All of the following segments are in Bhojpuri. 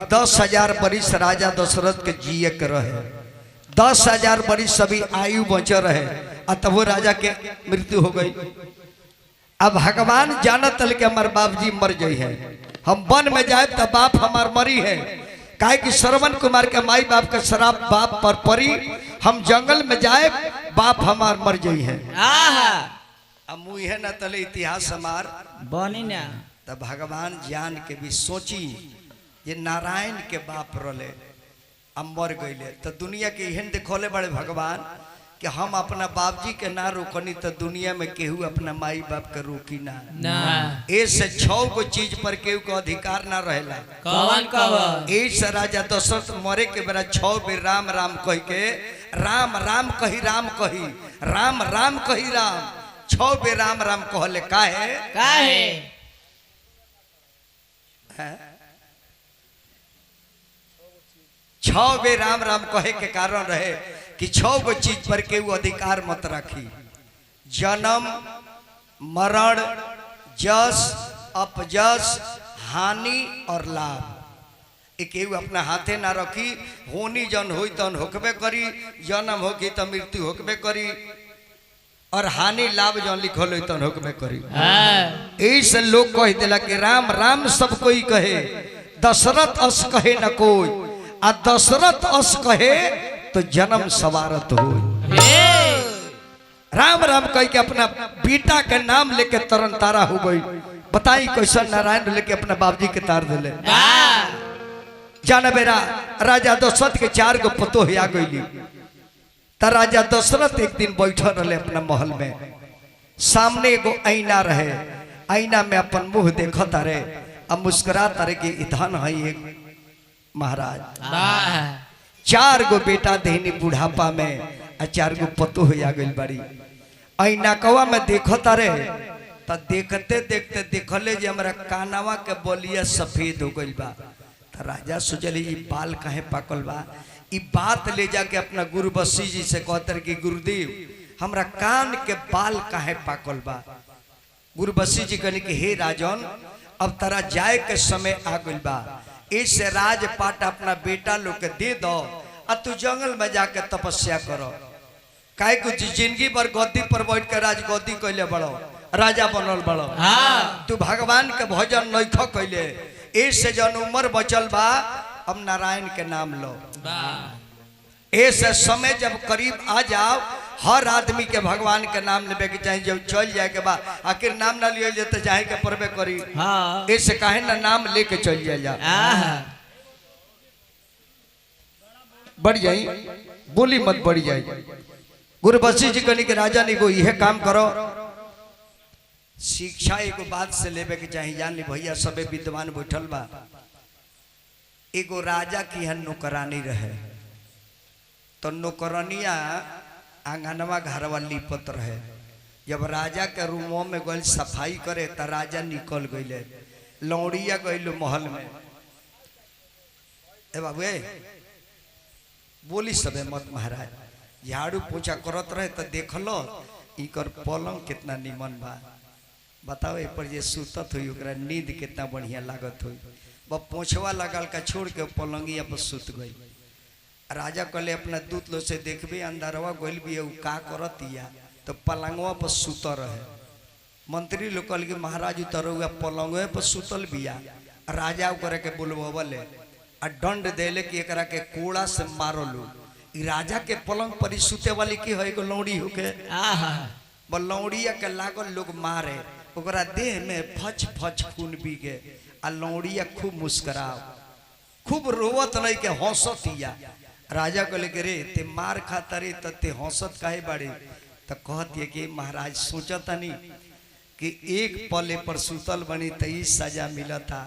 10,000 बरिस राजा दशरथ के जिये के रहे, 10,000 बरिस सभी आयु बचे रहे, तब वो राजा के मृत्यु हो गई। अब भगवान जानत के हमार बाप जी मर गई है, हम वन में जाए तो बाप हमार मरी है, काहे कि श्रवण कुमार के माई बाप के शराब बाप पर पड़ी, हम जंगल में जाए बाप हमार मर गई है। अब मुहे न तले इतिहास हमार बनी ना, तब भगवान जान के भी सोची ये नारायण के बाप रोले अब मर गईले, तो दुनिया के एहन देखोले बड़े भगवान कि हम अपना बाप जी के ना रोकनी तो दुनिया में केहू अपना माई बाप के रोकी ना। ऐसे 6 गो चीज पर केहू को अधिकार ना रहेला। कवन कवन? ऐसे राजा दशरथ मरे के बेरा 6 बेर राम राम कह के राम राम कही राम कही राम राम कही राम 6 बेर राम राम कहले। काहे 6 बेर राम राम कहे के कारण रहे कि 6 गो चीज पर केहू अधिकार मत रखी, जन्म मरण जस अपजस हानि और लाभ, केहू अपना हाथे ना रखी। होनी जन होई तन होकबे करी, जन्म होगी तो मृत्यु होकबे करी, और हानि लाभ जन लिखल हो तन होकबे करी। ऐसे लोग कह दिला कि राम राम सब कोई कहे, दशरथ अस कहे न कोई, आ दशरथ अस कहे तो जन्म सवारत हो। राम राम कह के अपना बेटा के नाम लेके तरन तारा हो गई। बताई कैसा नारायण लेके अपना बाबजी के तार दिले। जाना बेरा राजा दशरथ के 4 गो पतो आ गई। त राजा दशरथ एक दिन बैठल रहे अपना महल में, सामने एगो आईना रहे, आईना में अपन मुंह देखता रहे, अब मुस्कुराता रहे कि धन है एक महाराज। 4 गो बेटा देहनी बुढ़ापा में, 4 गो पतो आ गई बड़ी। आईना कवा में देखता रहे, तो देखते देखते देखले जे हमरा कानवा के बलिया सफेद हो गई बा। तो राजा सोचले ये बाल कहे पाकल बा, ई बात ले जाके अपना गुरु बसी जी से कहते कि गुरुदेव हमरा कान के बाल काहे पाकल बा। गुरु बसी जी कहने कि हे राजन अब तारा जाए के समय आ गइल बा, इससे राजपाट अपना बेटा लोग के दे दो, आ तू जंगल में जाके तपस्या करो। काहे कुछ जिंदगी भर गद्दी पर बैठ के राज गद्दी कैले बड़ो, राजा बनल बड़ो, तू भगवान के भजन नइखो कैले। इससे जन उम्र बचल बा अब नारायण के नाम लो। ऐसे समय जब करीब आ जाओ, हर आदमी के भगवान के नाम लेवे के चाहिए। जब चल जाए के बाद आखिर नाम ना लियो जाए तो जाए के परबे करी। ऐसे काहे ना नाम लेके चल जाए, बढ़ जाई बोली मत बढ़ जाए। गुरु बसी जी कहनी कि राजा ने को यह काम करो, शिक्षा एगो बात से लेवे के चाहिए। जान ली भैया सबे विद्वान बैठल बा। एगो राजा की यहाँ नौकरानी रहे, तो नौकरानिया आंगनवा घरवा लिपत रहे। जब राजा के रूमों में गई सफाई करे तो राजा निकल गईले, लौड़िया गईलो महल में। ए बाबू बोली सबे मत महाराज, झाड़ू पोछा करत रहे तो देखलो इकर पलंग कितना निमन बा। बताओ ए पर जे सुतत हुई ओकरा नींद कितना बढ़िया लागत हुई। वह पोछवा लगल का छोड़ के पलंगिया पर सुत गई। राजा कहले अपना दूत लो से देखबे अंदरवा गोल भी का करतिया, तो पलंगवा पर सुत रहे। मंत्री लोग कहल कि महाराज उतरुआ पलंगवे पर सुतल बिया। राजा ओकरा के बुलवले आ दंड देले कि एकरा के कोड़ा से मारो लो। राजा के पलंग पर सुते वाली की है एगो लौड़ी होके, लौड़िया के लागल लोग मारे, ओकरा देह में फच फच खून पी के, आ लौड़िया खूब मुस्कुराओ, खूब रोवत नहीं के हंसतिया। राजा को लेके रे ते मार खाता रे तो ते हंसत काहे बाड़ी। तो कहती है कि महाराज सोचता नहीं कि एक पले पर सुतल बनी तो ई सजा मिला था,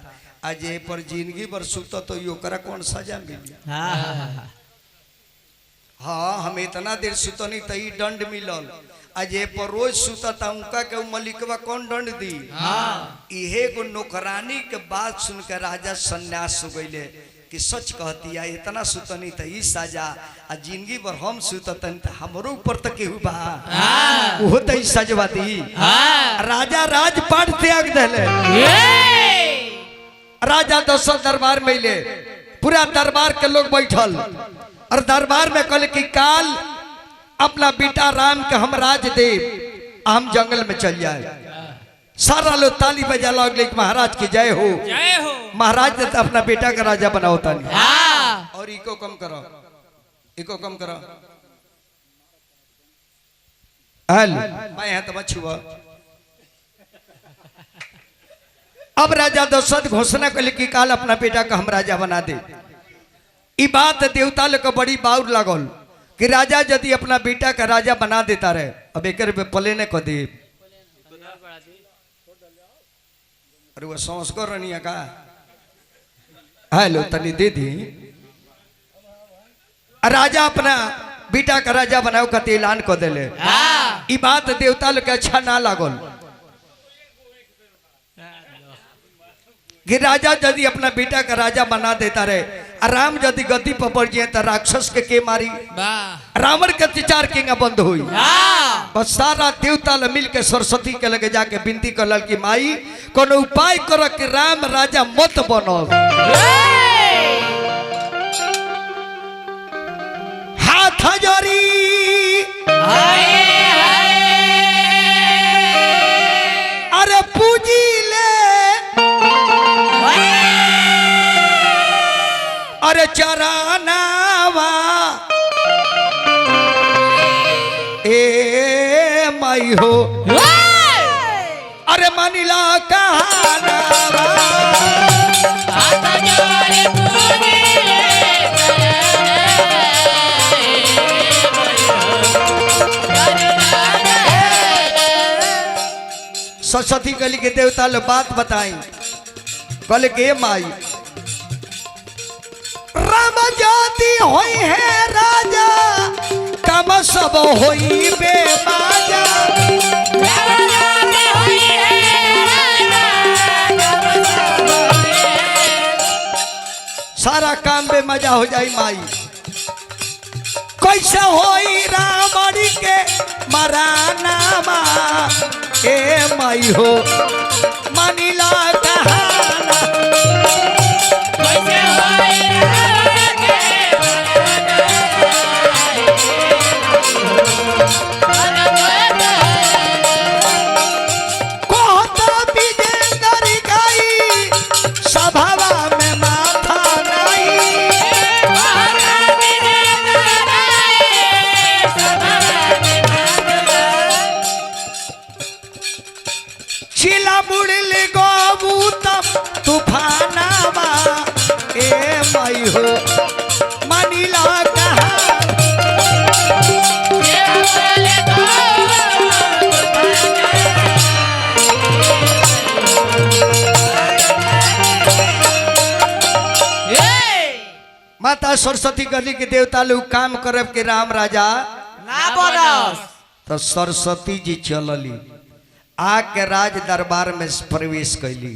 आज ए पर जिंदगी भर सुत तो ओकरा कौन सजा मिली। हाँ हम इतना देर सुतनी तो ई दंड मिलल, आज ए पर रोज सुतता उनका के मलिकवा कौन दंड दी। इहे को नौकरानी के बात सुन के राजा सन्यास हो गईले कि सच कहती है इतना सुतनी तो ई सजा, आ जिंदगी भर हम सुततन तो हमरो ऊपर तक केहू बा वो तो ई सजवा दी। राजा राजपाट त्याग देले, राजा दशरथ दरबार में ले पूरा दरबार के लोग बैठल और दरबार में कहले कि काल अपना बेटा राम के हम राज दे हम जंगल में चल जाए। सारा लोग ताली बजा लगे महाराज की जय हो, जय हो। महाराज ने अपना बेटा का राजा बनाओ ताली। हाँ। और इको कम करो, इको कम करो। मैं यहाँ तो छुआ। अब राजा दशरथ घोषणा कर कि काल अपना बेटा का हम राजा बना दे। ई बात देवता लोग को बड़ी बाउर लागल कि राजा यदि अपना बेटा का राजा बना देता रहे। अब एक पले ने को दे अरे वो संस्कार रनिया का हेलो तनी दे दी। राजा अपना बेटा का राजा बनाओ का ऐलान कर दिले। ई बात देवता लोग के अच्छा ना लागल कि राजा यदि अपना बेटा का राजा बना देता रहे। राम यदि गद्दी पर बढ़ जाए तो राक्षस के मारी रावण के अत्याचार के बंद हुई। बस सारा देवता मिल के सरस्वती के लगे जाके विनती कर कि माई कोनो उपाय करो कि राम राजा मत बनो। हाथ जोड़ी अरे पूजी ले अरे चरानावा ए माई हो अरे मनीला कहानावा सरस्वती कली के देवता लोग बात बताई। कल के माई राम जाति होई है राजा कम सब होई बेमाजा। सारा काम बे मजा हो जाई माई। कैसे होई रावण के मरानामा ए माई हो मनीला कहाना। चिला मुड़ल गोबूतम तूफानावा ए माई हो मनीला कहा। माता सरस्वती कहली कि देवता लोग काम करब के राम राजा ना बनस। तो सरस्वती जी चलली आके राज दरबार में प्रवेश कैली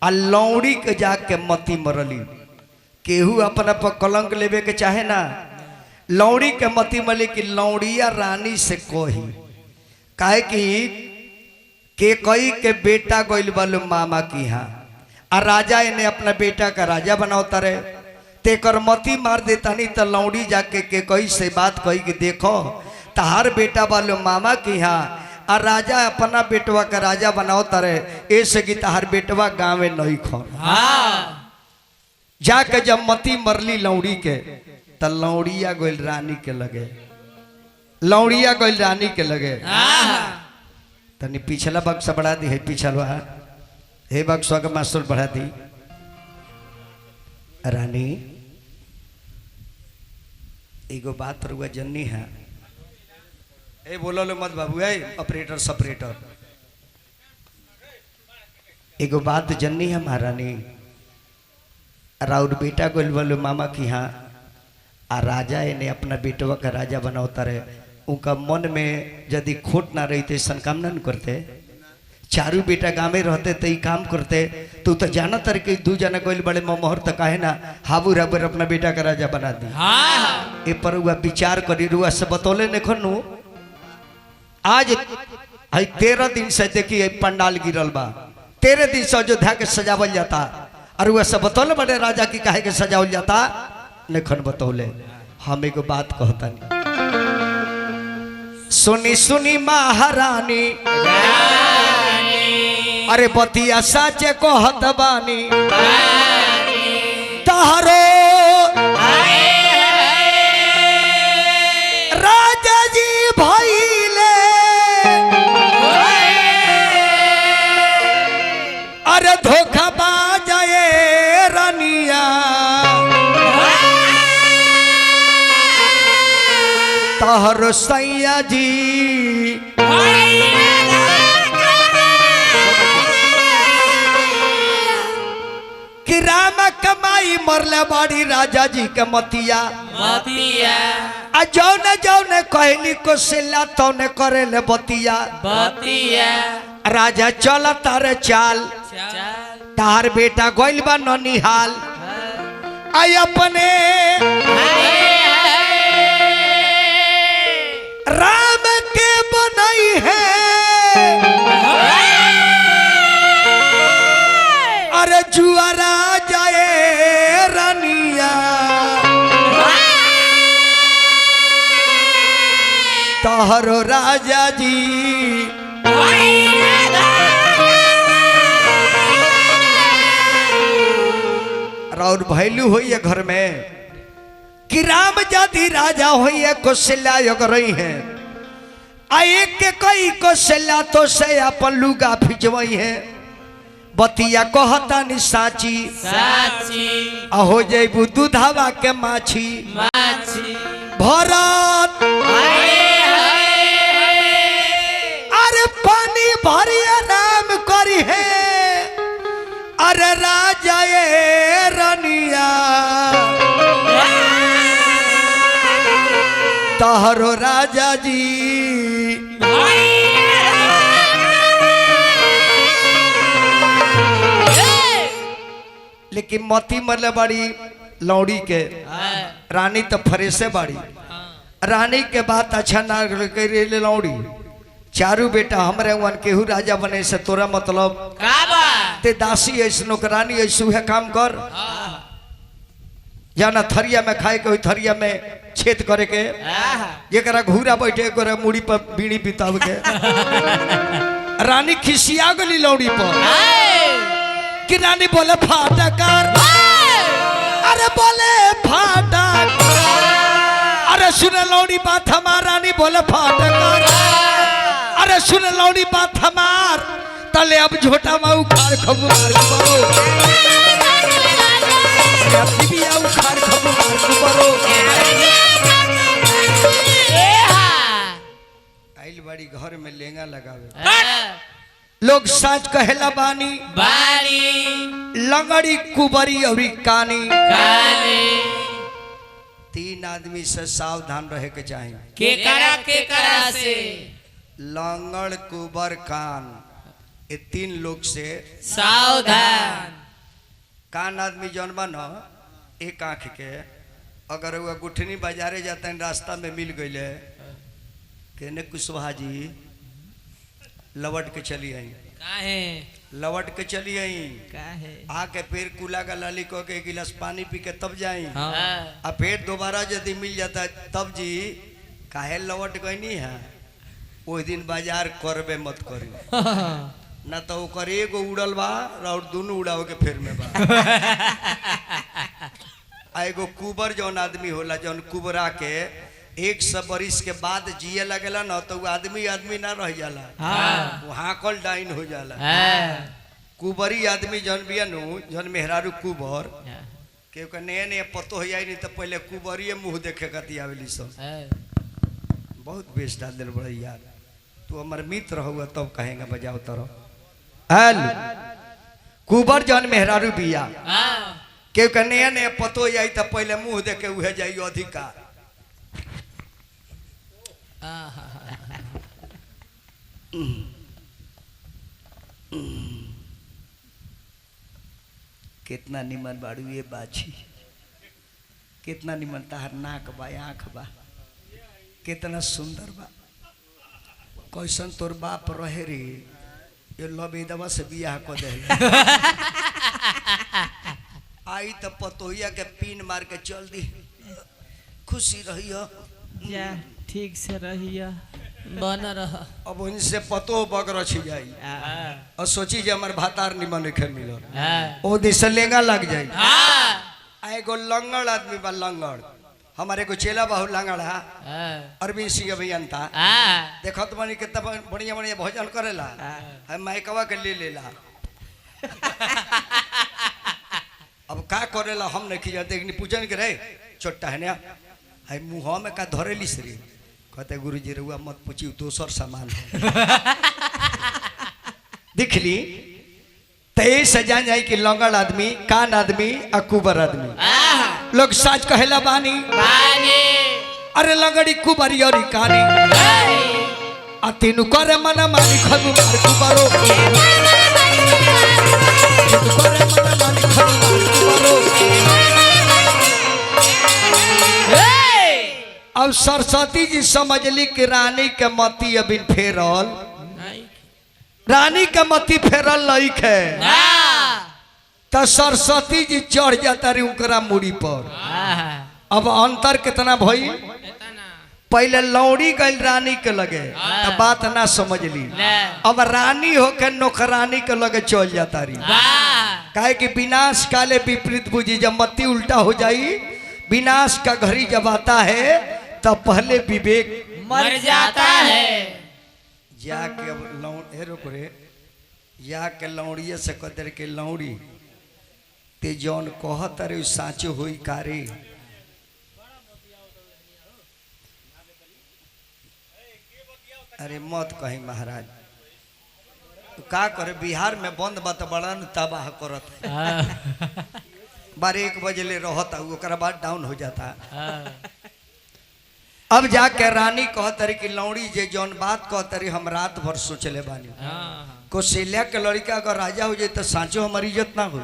आ लौड़ी के जाके मती मरली। केहू अपना पर कलंक लेवे के चाहे ना लौड़ी के मती मरली कि लौड़िया रानी से कही काहे कि के कई के बेटा गइल बालू मामा की यहाँ आ राजा इन्हें अपना बेटा का राजा बनावता रहे। तेकर मती मार देता नहीं तो लौड़ी जाके के कई से बात कही कि देखो तहार बेटा बालू मामा की यहाँ और राजा अपना बेटवा का राजा बनाओ तारे ऐसे कि तहार बेटवा गाँव में नहीं खो। जाके जब मती मरली लौड़ी के तो लौड़िया गोल रानी के लगे। लौड़िया गोल रानी के लगे। तनी पिछला बक्सा बढ़ा दी है पिछलवा हे बक्सा का मास्टर बढ़ा दी। रानी एगो बात रुआ जन्नी है ए बोलो लो मत बाबू ए ऑपरेटर सेपरेटर एगो बात जन्नी है महारानी राउर बेटा गोल बोलो मामा की यहाँ आ राजा इन्हें अपना बेटवा का राजा बनावता रहे। उनका मन में यदि खोट ना रही तो ऐसा काम ना करते। चारू बेटा गाँव में रहते तो ये काम करते तो जाना तर के दू जना गोल बड़े मोहर तक है ना हाबूर हाबूर अपना बेटा का राजा बना दी। ए पर हुआ विचार करी रुआ से बतौले ने खनू आज 13 दिन से देखिए पंडाल गिरल बा। 13 दिन से अयोध्या के सजावल जाता और वैसे बतौले बड़े राजा की काहे के सजावल जाता नखन बतौले। हम एगो बात कहता नहीं सुनी सुनी महारानी अरे बतिया साचे कहत बानी तहरो राजा जी भइले अरे धोखा बाजाए रानिया तहरो सैया जी कि राम कमाई मरले बाड़ी राजा जी के मतिया आ जौने जौने कहली को सिल्ला तौने करेले बतिया राजा चल तारे चाल तार बेटा गोइल बा ननिहाल आई अपने राम के बनाई है अरे जुआरा जाए रानिया तहरो राजा जी और भैलू होई है घर में कि राम जाति राजा होई है कौशल्या रही है एक के कई कौशल्या तो से अपन लुगा फिजवई है बतिया कहता नि साची हो जेबू दूधावा के माछी भरत अरे पानी भरिया नाम करी है अरे राजा ये रनिया तहरो राजा जी लेकिन मती मतलब बाड़ी लौड़ी के रानी तो फरेसे बाड़ी रानी के बात अच्छा ना करे लौड़ी चारू बेटा हमरे वन केहू राजा बने से तोरा मतलब ते दासी ऐसे नौकरानी ऐसे है काम कर जाना थरिया में खाए के थरिया में छेद करे के जरा घूरा बैठे करे मुड़ी पर बीड़ी बिताव के रानी खिसिया गली लौड़ी पर कि रानी बोले फाटकर अरे बोले फाटक अरे सुन लौड़ी बात हमार रानी बोले फाटकर अरे सुन लौड़ी बात हमार तले अब झोटा माऊ खार खबू मार बरो बिया उखाड़ खबू मार बरो आइल बड़ी घर में लेंगा लगावे लोग साच कहेला बानी लंगड़ी कुबरी और कानी तीन आदमी से सावधान रहे के चाहिए केकरा से लंगड़ कुबर कान ये तीन लोग से सावधान कान आदमी जौन बा न एक आँख के अगर वो गुठनी बाजारे जाते हैं रास्ता में मिल गए कहने कुशवाहा जी लवट के चली आई लवट के चली आई आके फिर कुला का लाली को के गिलास पानी पी के तब जाई अब फिर दोबारा यदि मिल जाता है तब जी काहे लवट गई नहीं है वो दिन बाजार करबे मत करी ना तो ओकर एगो उड़ल बा और दोनों उड़ाओ के फिर में बा एगो कुबर जौन आदमी होला जौन कुबरा के 100 बरिस के बाद जिए लगेला ना तो वो आदमी ना रह जाला वो हाकल डाइन हो जाला कुबरी आदमी जौन बिया नु जौन मेहरारू कुबर के नए नए पतो हो जाए नहीं तो पहले कुबरी मुँह देखे कती आवेली सब बहुत बेस्ट डाल दिल बड़ा यार तू हमारे मित्र हुआ तब कहेंगे बजाओ तरह हेलो कुबर जौन मेहरारू बिया के नया नया पतो जाई तो पहले मुँह देखे उहे जाइयो अधिकार कितना निमन बाड़ू ये बाछी कितना निमन ताहर नाक बा आँख बा कितना सुंदर बा कैसन तोर बाप रहे रे ये लबेदवा से बियाह को दे आई तो पतोहिया के पीन मार के चल दी खुशी रही हो जा ठीक से रहिया बन रह अब उनसे पतो बगर छी जाई और सोची जे हमार भातार निमन के मिलो ओ दिन से लेंगा लग जाई आ एगो लंगड़ आदमी बा लंगड़ हमारे को चेला बहु लंगड़ा अरविंद सिंह अभियंता देखो तो बनी कितना बढ़िया बढ़िया भोजन करेला है माइकवा के ले लेला अब का करेला हम नहीं किया देखनी पूछन के रे छोटा है ना है मुँह में का धरेली श्री कहते गुरुजी रुआ मत पूछी दोसर सामान दिख ली ते सजा जाए कि लंगड़ आदमी कान आदमी अकुबर आदमी लोग साच कहेला बानी अरे लंगड़ी कुबरी और कानी आ तीनू करे मना मानी खनु मार कुबरो तीनू करे मना मानी खनु मार कुबरो अब सरस्वती जी समझली कि रानी के मती अभी फेरल रानी के मती फेरल लईक है तो सरस्वती जी चढ़ जाता रही उनकरा मुड़ी पर अब अंतर कितना भई पहले लौड़ी गई रानी के लगे तो बात ना समझ ली अब रानी होकर नौकरानी के लगे चल जाता रही काहे कि विनाश काले विपरीत बुझी जब मती उल्टा हो जाई विनाश का घड़ी जब आता है तब पहले विवेक मर जाता है जाके अब लौड़ रुक रे जाके लौड़िए से कदर के लौड़ी ते जौन कहत रे साचो हुई कारे अरे मत कहीं महाराज का करे बिहार में बंद बात बड़ा तबाह करत बार 1 बजे ले रहता ओकरा बाद डाउन हो जाता अब जाके रानी कहतरी कि लौड़ी जे जौन बात कहतरी हम रात भर सोचले बानी कौशल्या के लड़का अगर राजा हो जाए तो साँचो हमारी इज्जत ना हो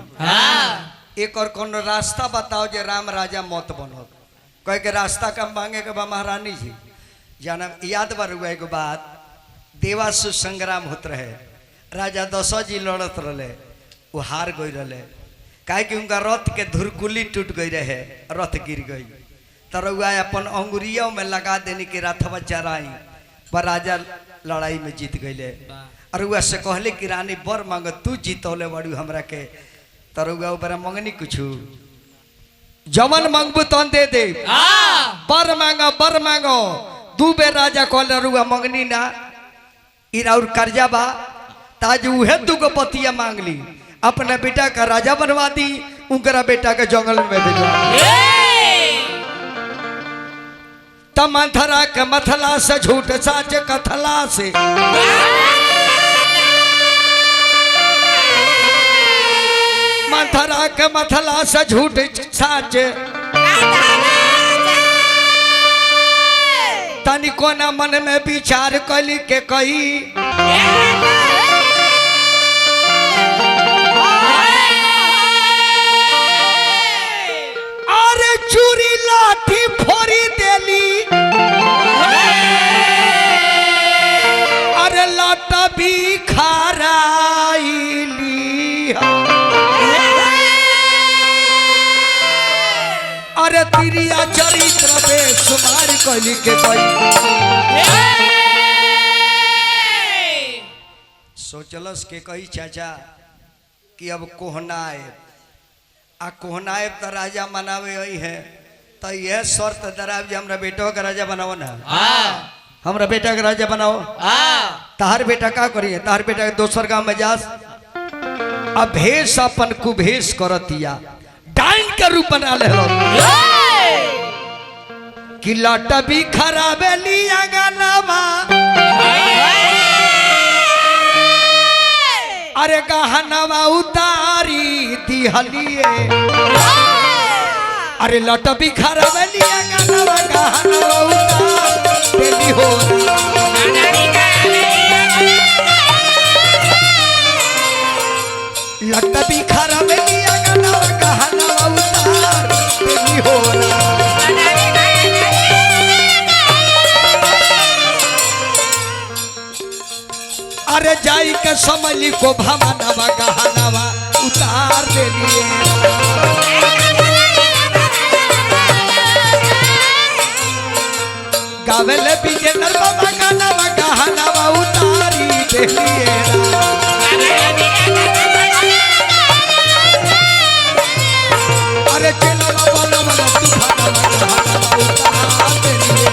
एक और कौन रास्ता बताओ जे राम राजा मत बनो कह के रास्ता का मांगे के बा महारानी जी जाना याद बार हुआ एगो बात देवासु संग्राम होत रहे राजा दशरथ जी लड़त रहे वो हार गई रहे काहे कि उनका रथ के धुरकुली टूट गई रहे रथ गिर गई तरुआ अपन अंगुरियों में लगा देने के रथवा चराई पर राजा लड़ाई में जीत गए अरुआ से कहले कि रानी बर मांग तू जीतौले बड़ू हमरा के तरुआ बड़ा मंगनी कुछ जमन मांगबू तन दे दे बर मांगो 2 बेर राजा कहले अरुआ मंगनी ना इरा और कर्जा बा ताज उहे 2 पतिया मांग ली अपने बेटा का राजा बनवा दी उनकरा बेटा के जंगल में भिजवा मंथरा के मथला से झूठ साच कथला से मंथरा के मथला से झूठ साच तनिको न मन में विचार कली के कही अरे चूरी लाठी फोड़ी देली अरे लाटा भी खाराइली अरे तिरिया चरित्र पे सुमार कली के सोचलस के कही चाचा कि अब कोहनाए आ कोहनाए तो राजा मनावे ही है तो यह शर्त दराब जे हमरा बेटो का राजा बनाओ ना हमरा बेटा का राजा बनाओ तहार बेटा का करिए तहार बेटा के दोसर गांव में जास अब भेष अपन कुभेष करतिया डाइन के रूप बना ले कि लट भी खराबे लिया गानावा अरे गहनवा उतारी दिहलिए अरे लट भी खराबे लिया गानावा गहनवा उतार देली हो लट भी खराबे लिया गानावा गहनवा उतार देली हो अरे जाई के समली को भवनवा गहनवा उतार देलिए गावेले विजेंद्र बाबा गाना गहना उतारी देलिए अरे चलो बोलो बोलो तूफान उतार देलिए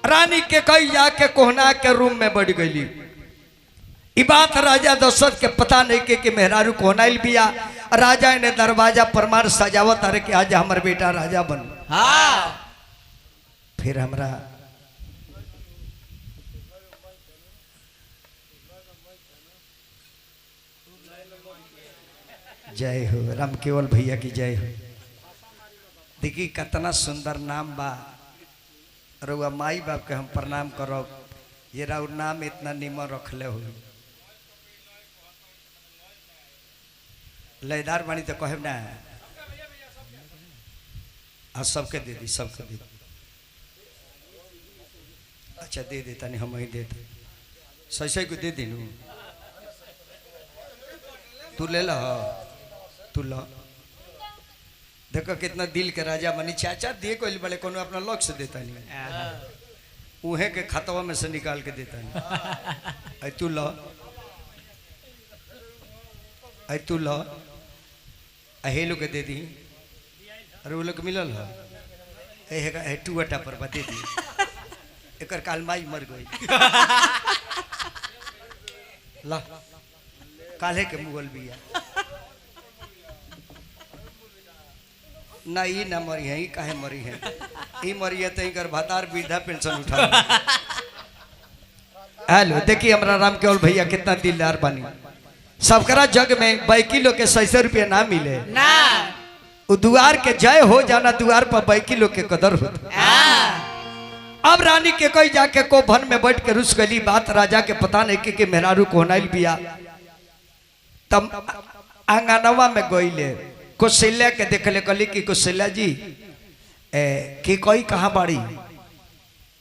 रानी के कई जाके कोहना के रूम में बढ़ गई। ई बात राजा दशरथ के पता नहीं के मेहरारू कोहनाइल बिया। राजा ने दरवाजा परमार सजावत अरे कि आज हमार बेटा राजा बन। हाँ फिर हमरा जय हो राम केवल भैया की जय हो। देखी कितना सुंदर नाम बा। रउआ माई बाप के हम प्रणाम करो ये राउर नाम इतना निमन रखले हो। लयदार बानी तो कहे ना आ सबके दे दी सबके दे दी। अच्छा दे दे तनी हम ही दे दे सही को दे दी नू तू ले लो तू लो। देखो कितना दिल के राजा बनी चाचा दे कोई बड़े कोनो अपना लक्ष्य देता नहीं उहे के खतवा में से निकाल के देता नहीं। आई तू लो आई तू लो हे लोग के दे दी। अरे वो लोग मिलल है टू अटा पर दे दी एकर काल माई मर गई ला काले के मुगल बिया ना ई ना मरी है ई काहे मरी है ई मरी है तई कर भातार वृद्धा पेंशन उठा। हेलो देखिए हमारा राम केवल भैया कितना दिलदार बनी। सबकरा जग में बैकी लोग के 600 रुपया ना मिले ना वो दुआर के जय हो जाना दुआर पर बैकी लोग के कदर होता। अब रानी के कोई जाके को भन में बैठ के रुस गली। बात राजा के पता नहीं कि मेहरारू कोहनाइल बिया। तब आंगनवा में गईले कौशल्या के देखले कहली कि कौशल्या जी कि कोई कहाँ बाड़ी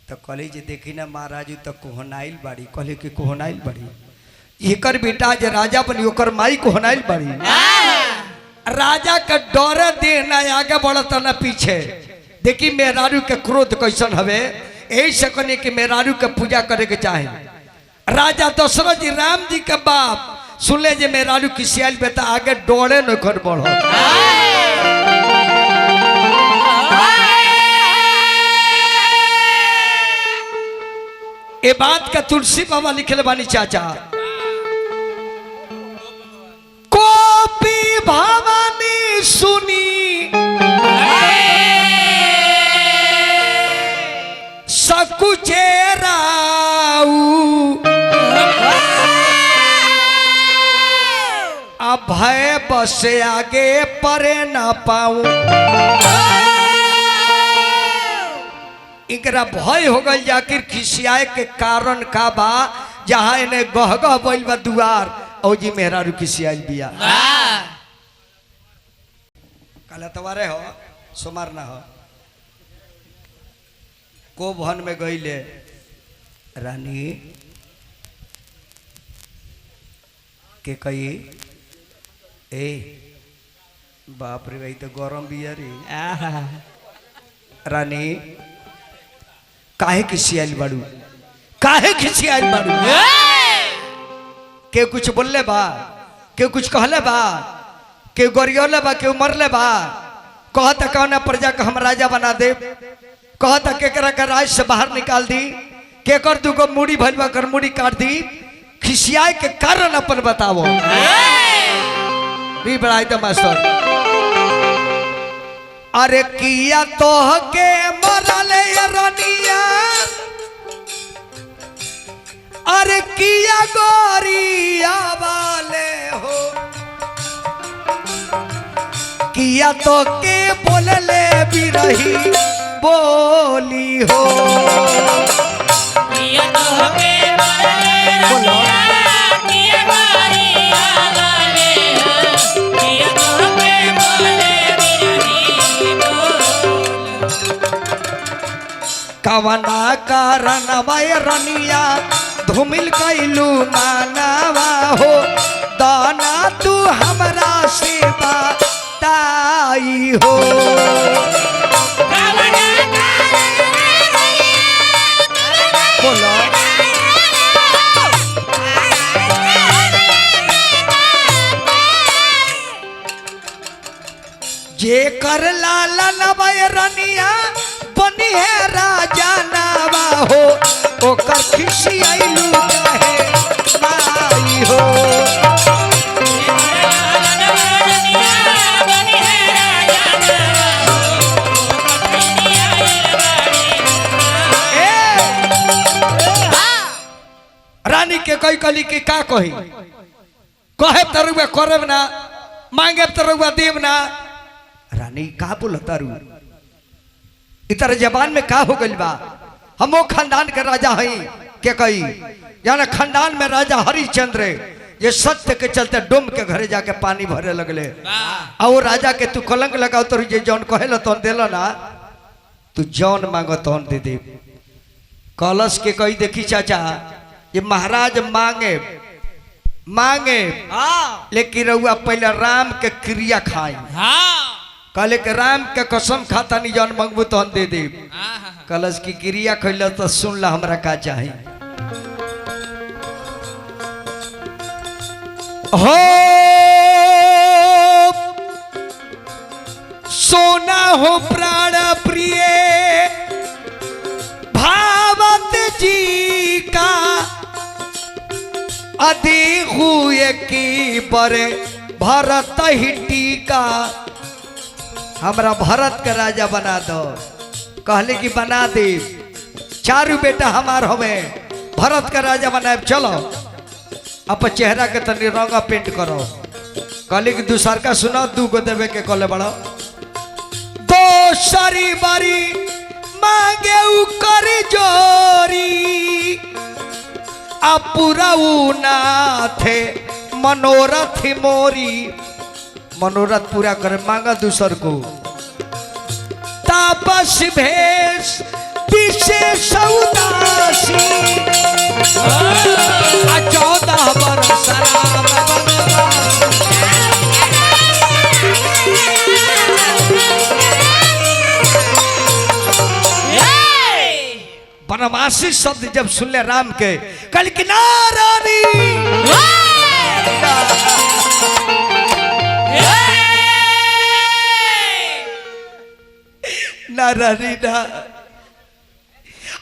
तो कहली जी देखी ना महाराज तो कोहनाइल बाड़ी। कहली कि कोहनाइल बाड़ी एकर बेटा जे राजा बनी ओकर माई कोहनाइल बाड़ी। राजा का डर दे ना आगे बढ़ता ना पीछे। देखी मेहरारू के क्रोध कैसन हवे यही से कहने कि मेहरारू के पूजा करे के चाहे। राजा दशरथ जी राम जी के बाप सुनले जे मेहरारू किसियाल बेटा आगे डोड़े न कर बढ़ो। ये बात का तुलसी बाबा लिखले बानी चाचा कोपी भवानी सुनी सकुचेराऊ भय बसे आगे परे ना पाऊं। इनकरा भय हो गई जाकिर खिसियाए के कारण का बा जहाँ इन्हें गह गह बोल बा दुआर और जी मेहरारू खिसियाल बिया। कल तवारे हो सोमार ना हो को भन में गईले रानी के कही ए बाप रे भाई तो गरम बिया रे। रानी काहे खिसियाल बाड़ू काहे खिसियाल बाड़ू। के कुछ बोलले बा के कुछ कहले बा के गोरियोले बा के मरले बा। कहता कौन प्रजा का हम राजा बना दे। कहता केकरा का राज से बाहर निकाल दी के कर दू को मुड़ी भलवा कर मुड़ी काट दी। खिसियाए के कारण अपन बताओ भी बढ़ाई तो मास्टर। अरे किया तो के मरले रनिया अरे किया गोरिया वाले हो किया तो के बोलले भी रही बोली हो। किया तो के बोलो किया गोरिया वाले हो किया तो के बोले बिरही बोल। कवना कारण वै रनिया धूमिल कैलू मानवा हो दाना तू हमरा सेवा माई हो बोलो जे कर लाला नवय रनिया बनी है राजा नावा हो ओकर खिसी आइलू कहे माई हो रानी के कोई कली की का कही कहे तरुआ करब ना मांगे तरुआ देव ना रानी का बोल तारू इतर जबान में का हो गइल बा हमो खानदान के राजा हई के कही यानी खानदान में राजा हरिश्चंद्र ये सत्य के चलते डोम के घरे जाके पानी भरे लगले और वो राजा के तू कलंक लगाओ तो ये जौन कहेला तौन देला ना तू जौन मांगो तौन दे दे कलश के कही देखी चाचा ये महाराज मांगे मांगे लेकिन रउआ पहले राम के क्रिया खाई कहले के राम के कसम खाता नहीं जौन मंगबू तो हम दे दे कलश की क्रिया खैल तो सुन ला हमरा का चाही हो सोना हो प्राण प्रिय भावत जी का अति हुए की बरे भरत ही टीका हमरा भरत के राजा बना दो कहले कि बना दे चारू बेटा हमार हमें भरत का राजा बनाए चलो अब चेहरा के तनी रंगा पेंट करो कहले कि दूसर का सुना दू गो देवे के कहले बड़ो दो सारी बारी मांगे कर जोरी पूरा थे मनोरथ मोरी मनोरथ पूरा करे मांगा दूसर को तापस भेष विशेष उदासी 14 बरस बनवासी शब्द जब सुन ले राम के कल की नारानी नारानी ना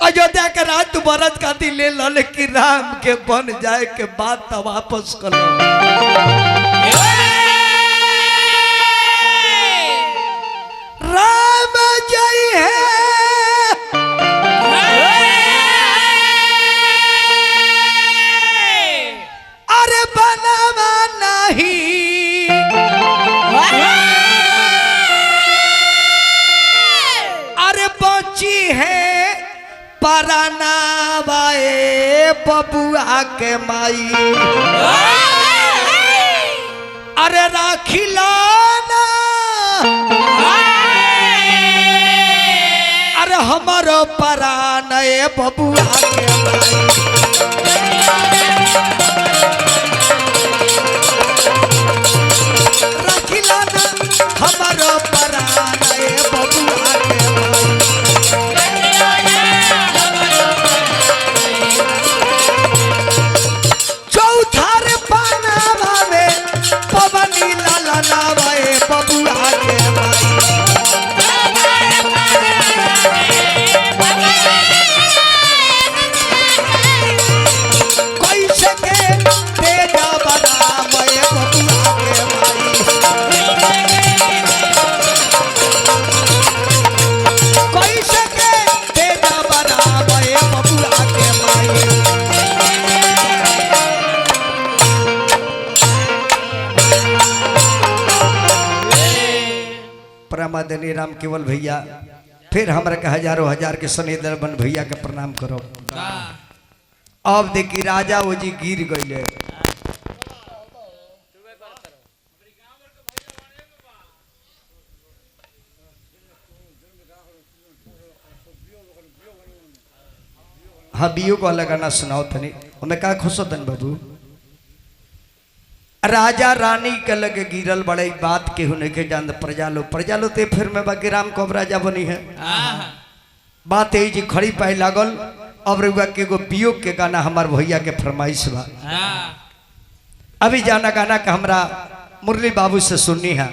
अयोध्या के राज तू भरत खाती ले लो लेकिन राम के बन जाए के बाद तब वापस कर लो राम जय है परानावाए बबुआ के माई अरे राखिलाना अरे हमारो परानाए बबुआ के माई राखिलाना हमारो परानाए बबुआ के माई परमादनी राम केवल भैया फिर हमरा के हजारों हजार के सनेदर बन भैया के प्रणाम करो अब देखी राजा वो जी गिर गईले हाँ बियो को अलग गाना सुनाओ तनी हमें का खुश होतन बाबू राजा रानी के लगे गिरल बड़े बात के होने के जान प्रजा लो ते फिर में बाकी राम कब राजा बनी है। बात यही जी खड़ी पाई लागल। अब रुआ के एगो वियोग के गाना हमार भैया के फरमाइश बा। अभी जाना गाना का हमरा मुरली बाबू से सुननी है।